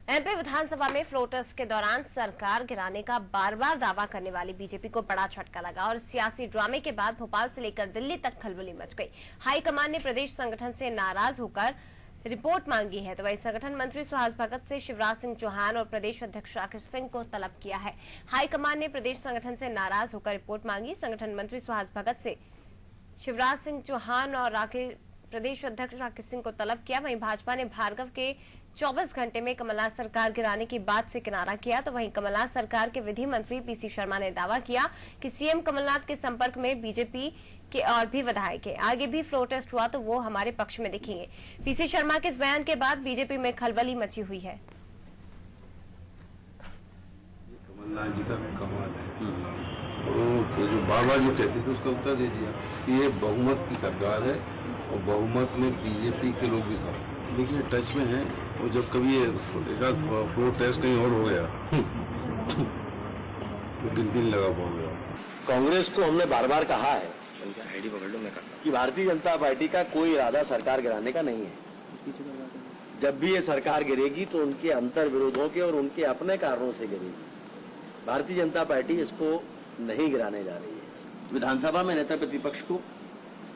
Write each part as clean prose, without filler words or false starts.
MP विधानसभा में floor test के दौरान सरकार गिराने का बार बार दावा करने वाली बीजेपी को बड़ा झटका लगा और सियासी ड्रामे के बाद भोपाल से लेकर दिल्ली तक खलबली मच गई। हाईकमान ने प्रदेश संगठन से नाराज होकर रिपोर्ट मांगी है, तो वही संगठन मंत्री सुहास भगत से शिवराज सिंह चौहान और प्रदेश अध्यक्ष राकेश सिंह को तलब किया है। हाईकमान ने प्रदेश संगठन से नाराज होकर रिपोर्ट मांगी। संगठन मंत्री सुहास भगत से शिवराज सिंह चौहान और प्रदेश अध्यक्ष राकेश सिंह को तलब किया। वहीं भाजपा ने भार्गव के 24 घंटे में कमलनाथ सरकार गिराने की बात से किनारा किया, तो वहीं कमलनाथ सरकार के विधि मंत्री पीसी शर्मा ने दावा किया कि सीएम कमलनाथ के संपर्क में बीजेपी के और भी विधायक है। आगे भी फ्लोर टेस्ट हुआ तो वो हमारे पक्ष में दिखेंगे। पीसी शर्मा के इस बयान के बाद बीजेपी में खलबली मची हुई है। कमलनाथ जी का कमाल है, और जो बाबा जो कहते थे उसका उत्तर दे दिया कि ये बहुमत की सरकार है और बहुमत में बीजेपी के लोग भी साथ देखिए टच में हैं। और जब कभी एक आध फ्लोर टेस्ट कहीं और हो गया तो गिनती नहीं लगा पाऊंगा। कांग्रेस को हमने बार बार कहा है कि भारतीय जनता पार्टी का कोई इरादा सरकार गिराने का नहीं है। जब भी ये सरकार गिरेगी तो उनके अंतर विरोधों के और उनके अपने कारणों से गिरेगी। भारतीय जनता पार्टी इसको नहीं गिराने जा रही है। विधानसभा में नेता प्रतिपक्ष को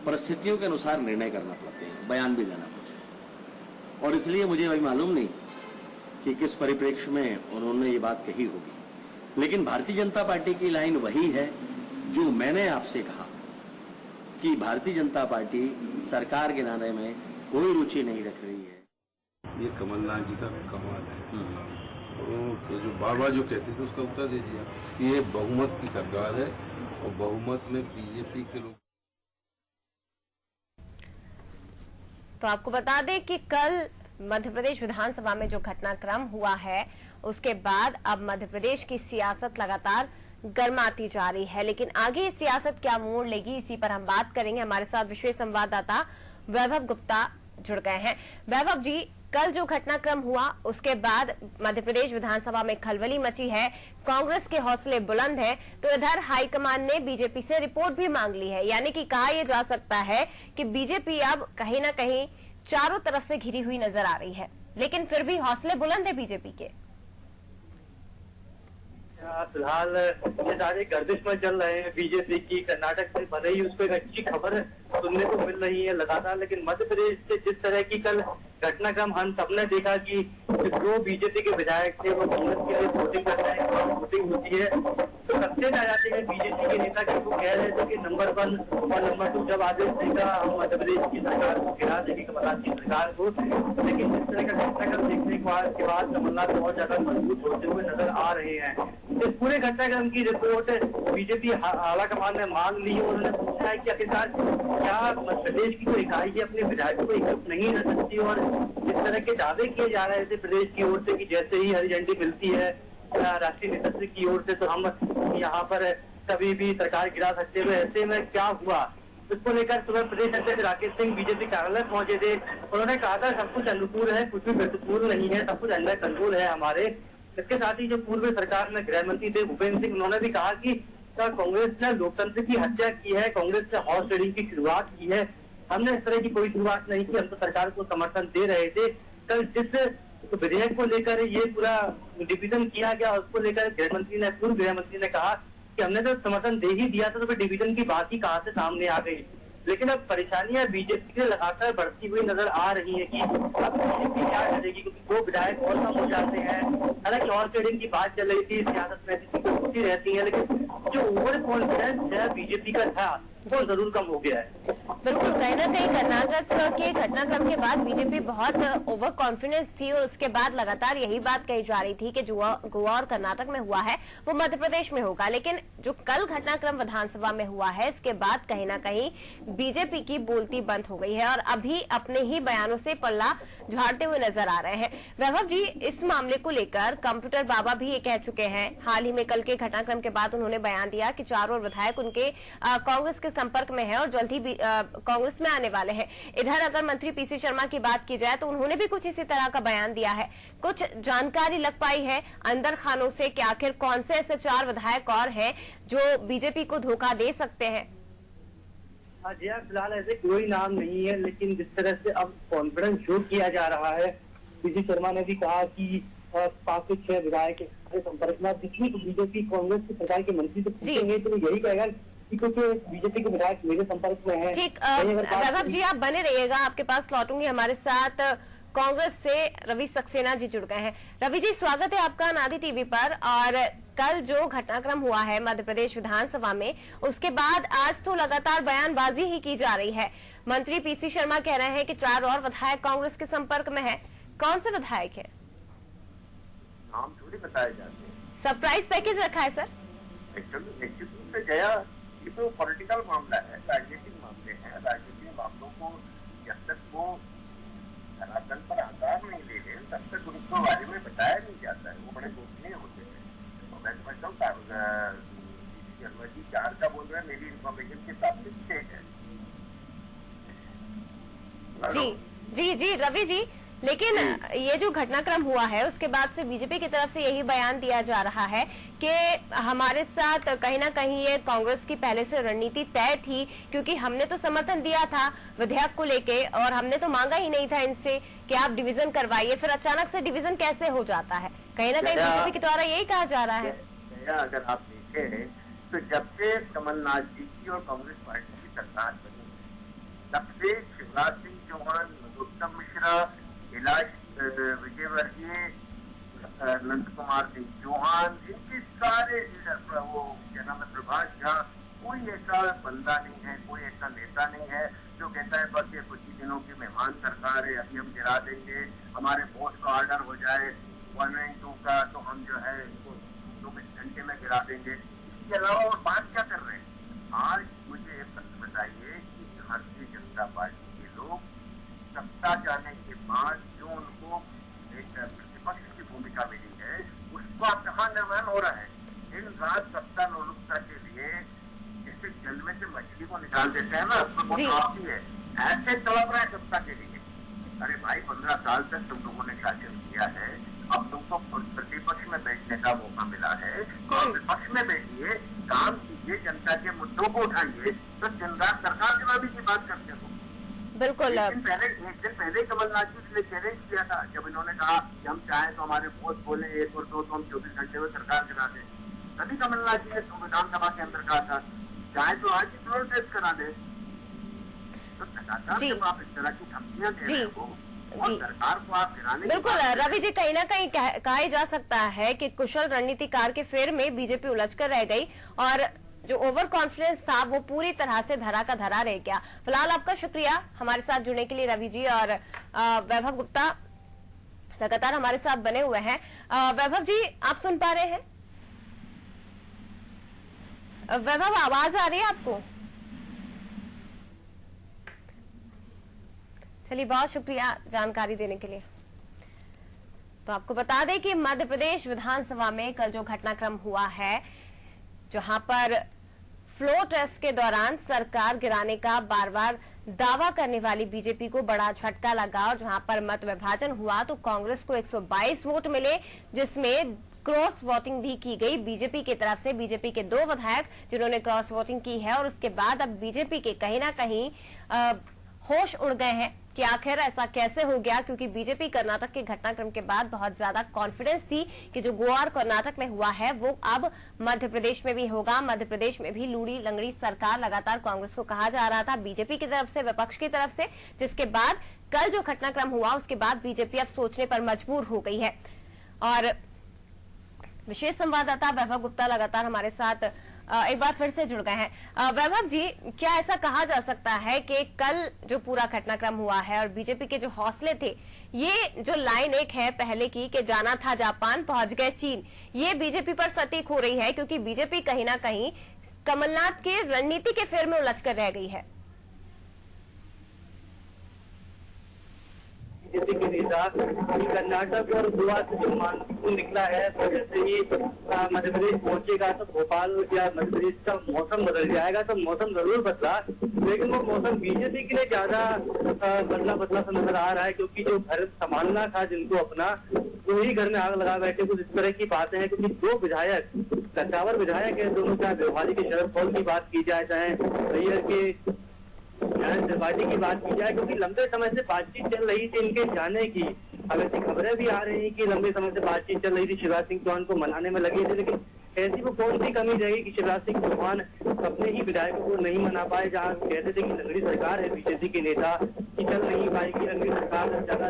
परिस्थितियों के अनुसार निर्णय करना पड़ते हैं, बयान भी देना पड़ता है, और इसलिए मुझे अभी मालूम नहीं कि किस परिप्रेक्ष्य में उन्होंने ये बात कही होगी। लेकिन भारतीय जनता पार्टी की लाइन वही है जो मैंने आपसे कहा कि भारतीय जनता पार्टी सरकार गिराने में कोई रुचि नहीं रख रही है। ये कमलनाथ जी का कमाल है, और जो बाबा जो कहते थे उसका उत्तर दे दिया कि ये बहुमत की सरकार है और बहुमत में बीजेपी के लोग। तो आपको बता दें कि कल मध्य प्रदेश विधानसभा में जो घटनाक्रम हुआ है उसके बाद अब मध्य प्रदेश की सियासत लगातार गर्माती जा रही है, लेकिन आगे ये सियासत क्या मोड़ लेगी, इसी पर हम बात करेंगे। हमारे साथ विशेष संवाददाता वैभव गुप्ता जुड़ गए हैं। वैभव जी, कल जो घटनाक्रम हुआ उसके बाद मध्य प्रदेश विधानसभा में खलबली मची है, कांग्रेस के हौसले बुलंद हैं, तो इधर हाईकमान ने बीजेपी से रिपोर्ट भी मांग ली है। यानी कि कहा यह जा सकता है कि बीजेपी अब कहीं ना कहीं चारों तरफ से घिरी हुई नजर आ रही है, लेकिन फिर भी हौसले बुलंद है बीजेपी के। फिलहाल ये सारे गर्दिश में चल रहे हैं बीजेपी की। कर्नाटक से भले ही उसको एक अच्छी खबर सुनने को मिल रही है लगातार, लेकिन मध्य प्रदेश से जिस तरह की कल घटनाक्रम हम सबने देखा कि जो बीजेपी के विधायक थे वो कांग्रेस के लिए वोटिंग कर रहे हैं, वोटिंग होती है तो सबसे आ जाते हैं बीजेपी के नेता कि वो कह रहे थे कि नंबर 1 और नंबर 2 जब आदेश देगा हम मध्य प्रदेश की सरकार को गिरा देंगे, कमलनाथ की सरकार को। लेकिन इस तरह का घटनाक्रम देखने के बाद कमलनाथ बहुत ज्यादा मजबूत होते हुए नजर आ रहे हैं। इस पूरे घटनाक्रम की रिपोर्ट बीजेपी आलाकमान ने मांग ली और उन्होंने पूछा है कि आखिरकार क्या मध्य प्रदेश की कोई इकाई अपने विधायकों को इकट्ठ नहीं रह सकती। और इस तरह के दावे किए जा रहे थे प्रदेश की ओर से कि जैसे ही हरी झंडी मिलती है राष्ट्रीय नेतृत्व की ओर से तो हम यहाँ पर कभी भी सरकार गिरा सकते हुए। ऐसे में क्या हुआ इसको लेकर सुबह प्रदेश अध्यक्ष राकेश सिंह बीजेपी कार्यालय पहुंचे थे। उन्होंने कहा था सब कुछ अनुकूल है, कुछ भी प्रतिकूल नहीं है, सब कुछ अंडर कंट्रोल है हमारे। इसके साथ ही जो पूर्व सरकार में गृह मंत्री थे भूपेंद्र सिंह, उन्होंने भी कहा कि कांग्रेस ने लोकतंत्र की हत्या की है, कांग्रेस ने हॉर्स ट्रेडिंग की शुरुआत की है। हमने इस तरह की कोई शुरुआत नहीं की, हम तो सरकार को समर्थन दे रहे थे। कल जिस विधेयक को लेकर ये पूरा डिवीजन किया गया उसको लेकर गृह मंत्री ने, पूर्व गृह मंत्री ने कहा कि हमने तो समर्थन दे ही दिया था, तो फिर डिवीजन की बात ही कहां से सामने आ गई। लेकिन अब परेशानियां बीजेपी के लगातार बढ़ती हुई नजर आ रही है कि अब बीजेपी क्या करेगी, क्योंकि 2 विधायक और कम हो जाते हैं। हालांकि और ट्रेडिंग की बात चल रही थी, सियासत में ऐसी चीजें होती रहती है, लेकिन जो ओवर कॉन्फिडेंस है बीजेपी का था वो जरूर कम हो गया है। बिल्कुल, कहीं ना कहीं कर्नाटक के घटनाक्रम के बाद बीजेपी बहुत ओवर कॉन्फिडेंस थी और उसके बाद लगातार यही बात कही जा रही थी कि जो गोवा और कर्नाटक में हुआ है वो मध्य प्रदेश में होगा। लेकिन जो कल घटनाक्रम विधानसभा में हुआ है इसके बाद कहीं ना कहीं बीजेपी की बोलती बंद हो गई है और अभी अपने ही बयानों से पल्ला झाड़ते हुए नजर आ रहे हैं। वैभव जी, इस मामले को लेकर कंप्यूटर बाबा भी ये कह चुके हैं, हाल ही में कल के घटनाक्रम के बाद उन्होंने बयान दिया कि चारों विधायक उनके कांग्रेस के संपर्क में है और जल्द ही कांग्रेस में आने वाले हैं। इधर अगर मंत्री पीसी शर्मा की बात की जाए तो उन्होंने भी कुछ इसी तरह का बयान दिया है। कुछ जानकारी लग पाई है अंदर खानों से कि आखिर कौन से ऐसे 4 विधायक और हैं जो बीजेपी को धोखा दे सकते हैं? हाँ जी, फिलहाल ऐसे कोई नाम नहीं है, लेकिन जिस तरह से अब कॉन्फिडेंस शो किया जा रहा है, पीसी शर्मा ने भी कहा कि 5 से 6 विधायक के संपर्क में, जितनी बीजेपी कांग्रेस की सरकार के मंत्री से पूछेंगे तो यही कहेगा कि कुछ बीजेपी के विधायक मेरे संपर्क में है। ठीक, वैभव जी आप बने रहिएगा, आपके पास लौटूंगी। हमारे साथ कांग्रेस से रवि सक्सेना जी जुड़ गए हैं। रवि जी, स्वागत है आपका नादी टीवी पर। और कल जो घटनाक्रम हुआ है मध्य प्रदेश विधानसभा में, उसके बाद आज तो लगातार बयानबाजी ही की जा रही है। मंत्री पीसी शर्मा कह रहे हैं कि 4 और विधायक कांग्रेस के संपर्क में है। कौन से विधायक है? नाम थोड़ी बताए जाते हैं। सरप्राइज पैकेज रखा है सर? एक्चुअली निश्चित रूप से गया, ये तो पॉलिटिकल मामला है, राजनीतिक मामले हैं। राजनीतिक मामलों को जब तक वो धरातल पर आकार नहीं ले रहे तब तक उनको बारे में बताया नहीं जाता है, वो बड़े गोपनीय होते हैं। और मैं समझता हूँ शर्मा जी 4 का बोल रहे हैं, मेरी इन्फॉर्मेशन के हिसाब से 6 है। जी जी जी रवि जी, लेकिन ये जो घटनाक्रम हुआ है उसके बाद से बीजेपी की तरफ से यही बयान दिया जा रहा है कि हमारे साथ कहीं ना कहीं ये कांग्रेस की पहले से रणनीति तय थी, क्योंकि हमने तो समर्थन दिया था विधेयक को लेके और हमने तो मांगा ही नहीं था इनसे कि आप डिवीजन करवाइए, फिर अचानक से डिवीजन कैसे हो जाता है? कहीं ना कहीं बीजेपी के द्वारा यही कहा जा रहा है। अगर आप देखें तो जब से कमलनाथ जी की और कांग्रेस पार्टी की सरकार बनी तब से शिवराज सिंह चौहान, नरोत्तम मिश्रा, कैलाश विजयवर्गीय, नंद कुमार सिंह चौहान, इनके सारे लीडर, वो क्या नाम है, प्रभाष झा, कोई ऐसा बंदा नहीं है, कोई ऐसा नेता नहीं है जो कहता है बस ये कुछ ही दिनों की मेहमान सरकार है, अभी हम गिरा देंगे, हमारे बॉस का ऑर्डर हो जाए 192 का तो हम जो है 24 घंटे में गिरा देंगे। इसके अलावा और बात क्या कर रहे हैं? आज मुझे एक प्रश्न बताइए कि भारतीय जनता पार्टी के लोग सत्ता जाने के बाद जो उनको एक प्रतिपक्ष की भूमिका मिली है उसका कहाँ निर्वहन हो रहा है? दिन रात सत्ता लोलुपता के लिए जैसे जल में से मछली को निकाल देते हैं ना, तो वो काफी है, ऐसे तड़प रहे हैं सत्ता के लिए। अरे भाई 15 साल तक तुम लोगों ने शासन किया है, अब तुमको प्रतिपक्ष में बैठने का मौका मिला है तो विपक्ष में बैठिए, काम कीजिए, जनता के मुद्दों को उठाइए। तो दिन रात सरकार जवाबी की बात करते हो। बिल्कुल। एक दिन पहले कमलनाथ जी ने चैलेंज किया था जब इन्होंने कहा कि हम चाहें तो हमारे वोट बोले 1 और 2 तो हम 24 घंटे में सरकार गिरा दें। तभी कमलनाथ जी ने विधानसभा के अंदर कहा था चाहे तो आज ही फ्लोर टेस्ट करा दे। तो लगातार जब आप इस तरह की धमकियां दे रहे हो और सरकार को आप गिराने, बिल्कुल रवि जी, कहीं ना कहीं कहा जा सकता है कि कुशल रणनीतिकार के फेर में बीजेपी उलझकर रह गई और जो ओवर कॉन्फिडेंस था वो पूरी तरह से धरा का धरा रह गया। फिलहाल आपका शुक्रिया हमारे साथ जुड़ने के लिए रवि जी। और वैभव गुप्ता लगातार हमारे साथ बने हुए हैं। वैभव जी, आप सुन पा रहे हैं? वैभव, आवाज आ रही है आपको? चलिए, बहुत शुक्रिया जानकारी देने के लिए। तो आपको बता दें कि मध्य प्रदेश विधानसभा में कल जो घटनाक्रम हुआ है, जहां पर फ्लोर टेस्ट के दौरान सरकार गिराने का बार बार दावा करने वाली बीजेपी को बड़ा झटका लगा और जहां पर मत विभाजन हुआ तो कांग्रेस को 122 वोट मिले, जिसमें क्रॉस वोटिंग भी की गई बीजेपी की तरफ से। बीजेपी के 2 विधायक जिन्होंने क्रॉस वोटिंग की है और उसके बाद अब बीजेपी के कहीं ना कहीं होश उड़ गए हैं कि आखिर ऐसा कैसे हो गया, क्योंकि बीजेपी कर्नाटक के घटनाक्रम के बाद बहुत ज्यादा कॉन्फिडेंस थी कि जो गोवा और कर्नाटक में हुआ है वो अब मध्य प्रदेश में भी होगा। मध्य प्रदेश में भी लूड़ी लंगड़ी सरकार लगातार कांग्रेस को कहा जा रहा था, बीजेपी की तरफ से, विपक्ष की तरफ से, जिसके बाद कल जो घटनाक्रम हुआ उसके बाद बीजेपी अब सोचने पर मजबूर हो गई है। और विशेष संवाददाता वैभव गुप्ता लगातार हमारे साथ एक बार फिर से जुड़ गए हैं। वैभव जी, क्या ऐसा कहा जा सकता है कि कल जो पूरा घटनाक्रम हुआ है और बीजेपी के जो हौसले थे, ये जो लाइन एक है पहले की कि जाना था जापान पहुंच गए चीन, ये बीजेपी पर सटीक हो रही है, क्योंकि बीजेपी कहीं ना कहीं कमलनाथ के रणनीति के फेर में उलझकर रह गई है? बीजेपी के नेता कर्नाटक और गोवा से जो मानसून निकला है तो जैसे ही मध्य प्रदेश पहुंचेगा तो भोपाल या मध्य प्रदेश का मौसम बदल जाएगा। तो मौसम जरूर बदला, लेकिन वो मौसम बीजेपी के लिए ज्यादा बदला सा नजर आ रहा है, क्योंकि जो घर संभालना था जिनको अपना, वही घर में आग लगा बैठे, कुछ इस तरह की बातें हैं। क्योंकि 2 विधायक, कच्चावर विधायक है दोनों, चाहे व्यवहारी के शरद पवार की बात की जाए, चाहे भैया के त्रिपाठी की बात की जाए, क्योंकि लंबे समय से बातचीत चल रही थी इनके जाने की, अब ऐसी खबरें भी आ रही हैं कि लंबे समय से बातचीत चल रही थी, शिवराज सिंह चौहान को मनाने में लगे थे, लेकिन ऐसी वो कौन सी कमी रहेगी कि शिवराज सिंह चौहान अपने ही विधायकों को नहीं मना पाए, जहां कहते थे कि लंगड़ी सरकार है बीजेपी के नेता कि चल नहीं पाएगी, लंगड़ी सरकार ज्यादा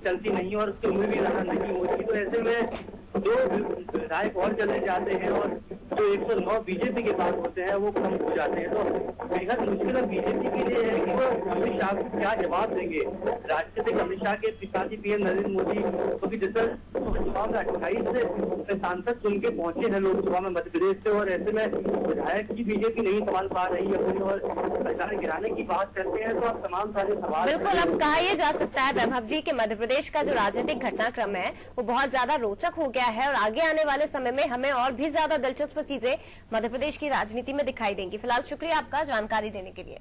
चलती नहीं और उसकी उम्मीद भी ज्यादा नहीं होती। तो ऐसे में जो विधायक और चले जाते हैं और जो 109 बीजेपी के पास होते हैं वो कम हो जाते हैं, तो बेहद मुश्किल बीजेपी के लिए है कि वो अमित शाह को क्या जवाब देंगे। राष्ट्रपति अमित शाह के पिता पीएम नरेंद्र मोदी तो भी जिस लोकसभा में 28 सांसद चुन के पहुंचे हैं लोकसभा में मध्य प्रदेश से, और ऐसे में विधायक की बीजेपी नहीं संभाल पा रही है अपनी और सरकार गिराने की बात करते हैं, तो अब तमाम सारे सवाल बिल्कुल अब कहा यह जा सकता है वैभव जी कि मध्य प्रदेश का जो राजनीतिक घटनाक्रम है वो बहुत ज्यादा रोचक हो गया है और आगे आने वाले समय में हमें और भी ज्यादा दिलचस्प चीजें मध्य प्रदेश की राजनीति में दिखाई देंगी। फिलहाल शुक्रिया आपका जानकारी देने के लिए।